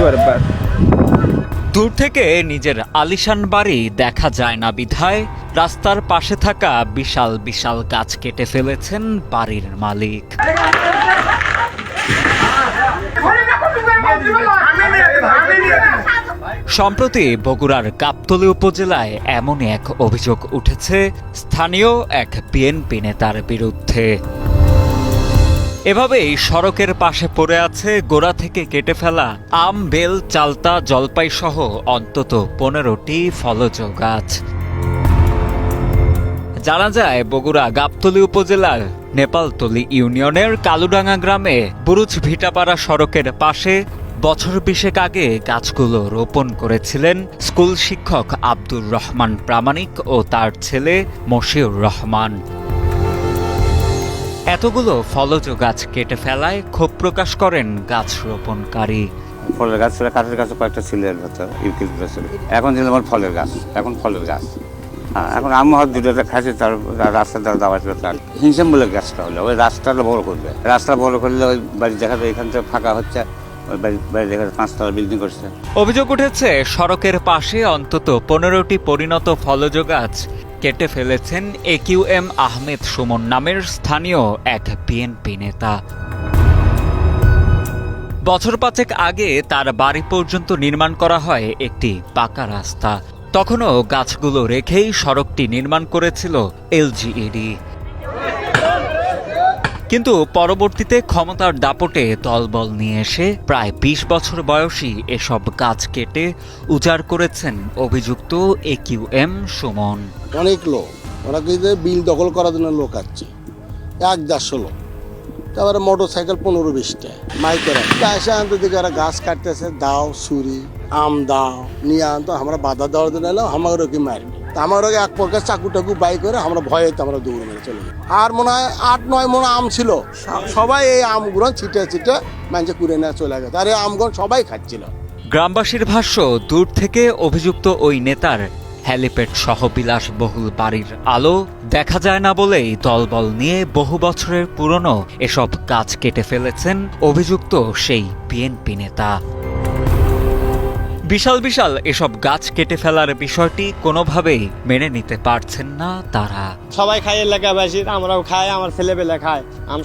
বারবার। দূর থেকে নিজের আলিশান বাড়ি দেখা যায় না বিধায় রাস্তার পাশে থাকা বিশাল বিশাল গাছ কেটে ফেলেছেন বাড়ির মালিক। সম্প্রতি বগুড়ার গাবতলী উপজেলায় এমনই এক অভিযোগ উঠেছে স্থানীয় এক বিএনপি নেতার বিরুদ্ধে। এভাবেই সড়কের পাশে পড়ে আছে গোড়া থেকে কেটে ফেলা আম, বেল, চালতা, জলপাই সহ অন্তত 15টি ফলজ গাছ। জানা যায় বগুড়া গাবতলী উপজেলার নেপালতলী ইউনিয়নের কালুডাঙ্গা গ্রামে বুরুজ ভিটাপাড়া সড়কের পাশে বছর 20 আগে গাছগুলো রোপণ করেছিলেন স্কুল শিক্ষক আব্দুর রহমান প্রামাণিক ও তার ছেলে মশিউর রহমান। এতগুলো ফলজ গাছ কেটে ফেলায় ক্ষোভ প্রকাশ করেন গাছ রোপণকারী। ফলের গাছ ছিল, কাঠের গাছ কয়েকটা ছিল এর ভেতর, ইউক্যালিপটাস ছিল। এখন ছিল আমার ফলের গাছ, এখন ফলের গাছ। হ্যাঁ, এখন আম হয়তো দুটোটা খাইছে, তার রাস্তা দ্বারা দাওয়া ছিল। তার হিংসামূলক গাছটা হলো, ওই রাস্তাটা বড় করবে। রাস্তা বড় করলে ওই বাড়ি দেখা যায় এখান থেকে ফাঁকা হচ্ছে, ওই বাড়ি দেখা যায় 5তলা বিল্ডিং করছে। অভিযোগ উঠেছে সড়কের পাশে অন্তত 15টি পরিণত ফলজ গাছ কেটে ফেলেছেন AQM আহমেদ সুমন নামের স্থানীয় এক বিএনপি নেতা। বছর 5 আগে তার বাড়ি পর্যন্ত নির্মাণ করা হয় একটি পাকা রাস্তা। তখনও গাছগুলো রেখেই সড়কটি নির্মাণ করেছিল LGED। কিন্তু পরবর্তীতে ক্ষমতার দাপটে দলবল নিয়ে এসে প্রায় 20 বছর বয়সী এসব গাছ কেটে উজাড় করেছেন অভিযুক্ত AQM সুমন। অনেক লোক ওরা কিন্তু বিল দখল করার জন্য লোক আছে 1-150 লোক, তারপরে মোটর সাইকেল 15-20টা মাইকেরা এসে আনতে দিকে ওরা গাছ কাটতেছে, দাও ছুরি আম দাও নিয়ে আনতো, আমরা বাধা দেওয়ার জন্য এলাম, আমার ওকে মারবে। আমার ওকে এক প্রকার চাকু টাকু বাই করে আমরা ভয়েতে আমরা দৌড়ে মেরে চলে যাই। আর মনে হয় 8-9 মণ আম ছিল, সবাই এই আমগুলো ছিটে ছিটে মানুষে কুড়ে নিয়ে চলে গেছে, আর এই আমগুলো সবাই খাচ্ছিল। গ্রামবাসীর ভাষ্য, দূর থেকে অভিযুক্ত ওই নেতার হেলিপ্যাড সহ বিলাসবহুল বাড়ির আলো দেখা যায় না বলেই দলবল নিয়ে বহু বছরের পুরনো এসব গাছ কেটে ফেলেছেন অভিযুক্ত সেই বিএনপি নেতা। বিশাল বিশাল এসব গাছ কেটে ফেলার বিষয়টি কোনোভাবেই মেনে নিতে পারছেন না তারা। সবাই খায় এলাকাবাসীর, আমরাও খাই, আমার ছেলেবেলা খায়,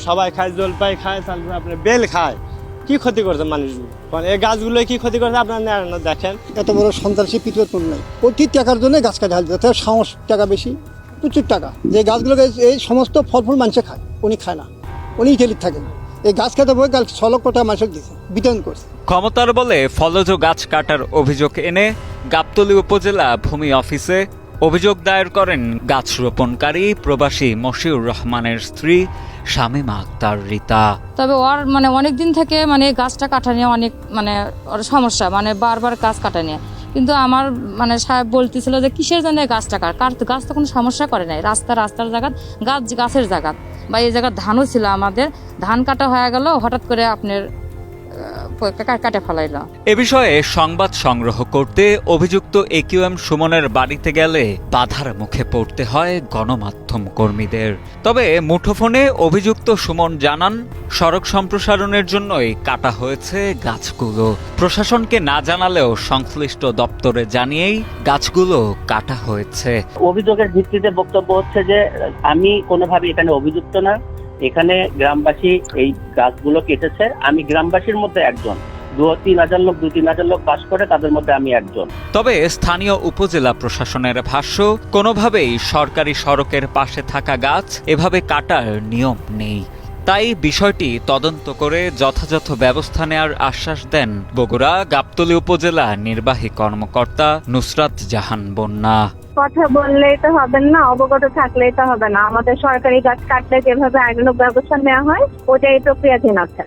সবাই খায়, জলপাই খায়, তারপরে আপনার বেল খায়। কি ক্ষতি করছে মানুষ, এই গাছগুলো কি ক্ষতি করছে আপনার দেখেন। এত বড় সন্ত্রাসী পিতৃত্ব নাই, প্রতি টাকার জন্য গাছ কাটা হয়, তার সাহস টাকা বেশি, প্রচুর টাকা। যে গাছগুলোকে এই সমস্ত ফল ফুল মানুষে খায়, উনি খায় না, উনি ইটালির থাকেন। এই গাছ কাটা বই 6 লক্ষ টাকা মানুষের দিয়েছে, বিতরণ করছে। ক্ষমতার বলে ফলজ গাছ কাটার অভিযোগ এনে গাবতলী উপজেলা ভূমি অফিসে অভিযোগ দায়ের করেন গাছ রোপণকারী প্রবাসী মশিউর রহমানের স্ত্রী শামীমা আক্তার রিতা। তবে ওর অনেক দিন থেকে গাছটা কাটা নিয়ে অনেক ওর সমস্যা, বারবার গাছ কাটা নিয়ে। কিন্তু আমার সাহেব বলতেছিল যে কিসের জন্য গাছটা কাটতে, গাছ তো কোনো সমস্যা করে নাই, রাস্তার জায়গা, গাছের জায়গা, বা এই জায়গায় ধানও ছিল, আমাদের ধান কাটা হয়ে গেল, হঠাৎ করে আপনার কাটে ফেলাইল। এ বিষয়ে সংবাদ সংগ্রহ করতে অভিযুক্ত AQM সুমনের বাড়িতে গেলে বাধার মুখে পড়তে হয় গণমাধ্যম কর্মীদের। তবে মুঠোফোনে অভিযুক্ত সুমন জানান, সড়ক সম্প্রসারণের জন্যই কাটা হয়েছে গাছগুলো। প্রশাসনকে না জানালেও সংশ্লিষ্ট দপ্তরে জানিয়েই গাছগুলো কাটা হয়েছে। অভিযোগের ভিত্তিতে বক্তব্য হচ্ছে যে আমি কোনোভাবে এখানে অভিযুক্ত না, এখানে গ্রামবাসী এই গাছগুলো কেটেছে, আমি গ্রামবাসীর মধ্যে একজন। 2-3 হাজার লোক বাস করে, তাদের মধ্যে আমি একজন। তবে স্থানীয় উপজেলা প্রশাসনের ভাষ্য, কোনোভাবেই সরকারি সড়কের পাশে থাকা গাছ এভাবে কাটার নিয়ম নেই। তাই বিষয়টি তদন্ত করে যথাযথ ব্যবস্থা নেওয়ার আশ্বাস দেন বগুড়া গাবতলী উপজেলা নির্বাহী কর্মকর্তা নুসরাত জাহান বন্যা। কথা বললেই তো হবে না, অবগত থাকলেই তো হবে না। আমাদের সরকারি গাছ কাটলে যেভাবে আইনানুগ ব্যবস্থা নেওয়া হয়, ওটাই প্রক্রিয়াধীন আছে।